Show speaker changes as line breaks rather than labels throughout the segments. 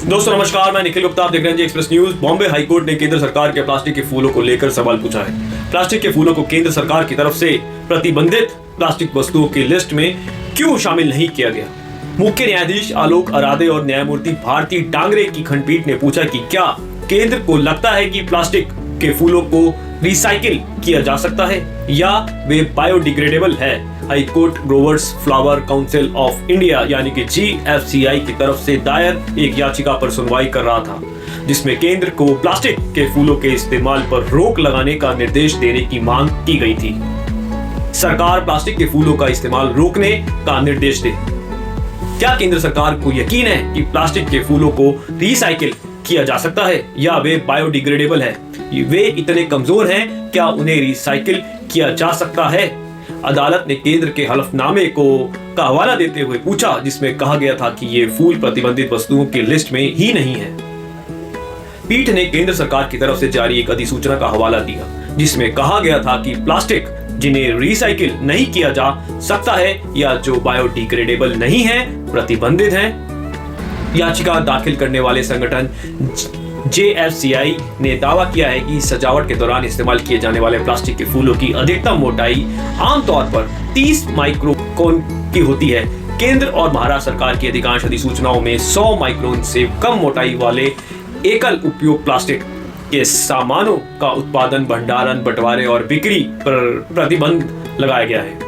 दोस्तों नमस्कार, मैं निखिल गुप्ता, आप देख रहे हैं जी एक्सप्रेस न्यूज। बॉम्बे हाईकोर्ट ने केंद्र सरकार के प्लास्टिक के फूलों को लेकर सवाल पूछा है। प्लास्टिक के फूलों को केंद्र सरकार की तरफ से प्रतिबंधित प्लास्टिक वस्तुओं की लिस्ट में क्यों शामिल नहीं किया गया? मुख्य न्यायाधीश आलोक अराधे और न्यायमूर्ति भारती डांगरे की खंडपीठ ने पूछा कि क्या केंद्र को लगता है कि प्लास्टिक के फूलों को रिसाइकिल किया जा सकता है या वे बायोडिग्रेडेबल है। High court growers flower council of India यानी कि GFCI की तरफ से दायर एक याचिका पर सुनवाई कर रहा था, जिसमें केंद्र को प्लास्टिक के फूलों के इस्तेमाल पर रोक लगाने का निर्देश देने की मांग की गई थी। सरकार प्लास्टिक के फूलों का इस्तेमाल रोकने का निर्देश दे। क्या केंद्र सरकार को यकीन है कि प्लास्टिक के फूलों को रिसाइकिल किया जा सकता है या वे बायोडिग्रेडेबल है? वे इतने कमजोर हैं, क्या उन्हें रिसाइकिल किया जा सकता है? अदालत ने केंद्र के हलफनामे का हवाला देते हुए पूछा, जिसमें कहा गया था कि ये फूल प्रतिबंधित वस्तुओं की लिस्ट में ही नहीं है। पीठ ने केंद्र सरकार की तरफ से जारी एक अधिसूचना का हवाला दिया, जिसमें कहा गया था कि प्लास्टिक जिन्हें रिसाइकिल नहीं किया जा सकता है या जो बायोडिग्रेडेबल नहीं है, प्रतिबंधित है। याचिका दाखिल करने वाले संगठन JFCI ने दावा किया है कि सजावट के दौरान इस्तेमाल किए जाने वाले प्लास्टिक के फूलों की अधिकतम मोटाई आमतौर पर 30 माइक्रोन की होती है। केंद्र और महाराष्ट्र सरकार की अधिकांश अधिसूचनाओं में 100 माइक्रोन से कम मोटाई वाले एकल उपयोग प्लास्टिक के सामानों का उत्पादन, भंडारण, बंटवारे और बिक्री पर प्रतिबंध लगाया गया है।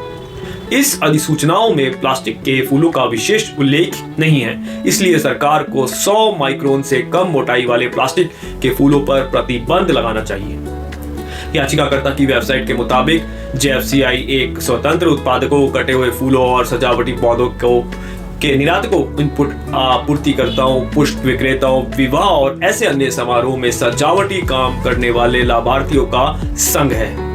इस अधिसूचनाओं में प्लास्टिक के फूलों का विशेष उल्लेख नहीं है, इसलिए सरकार को 100 माइक्रोन से कम मोटाई वाले प्लास्टिक के फूलों पर प्रतिबंध लगाना चाहिए। याचिकाकर्ता की वेबसाइट के मुताबिक JFCI एक स्वतंत्र उत्पादकों, कटे हुए फूलों और सजावटी पौधों के निर्यातकों, इनपुट आपूर्तिकर्ताओं, पुष्प विक्रेताओं, विवाह और ऐसे अन्य समारोह में सजावटी काम करने वाले लाभार्थियों का संघ है।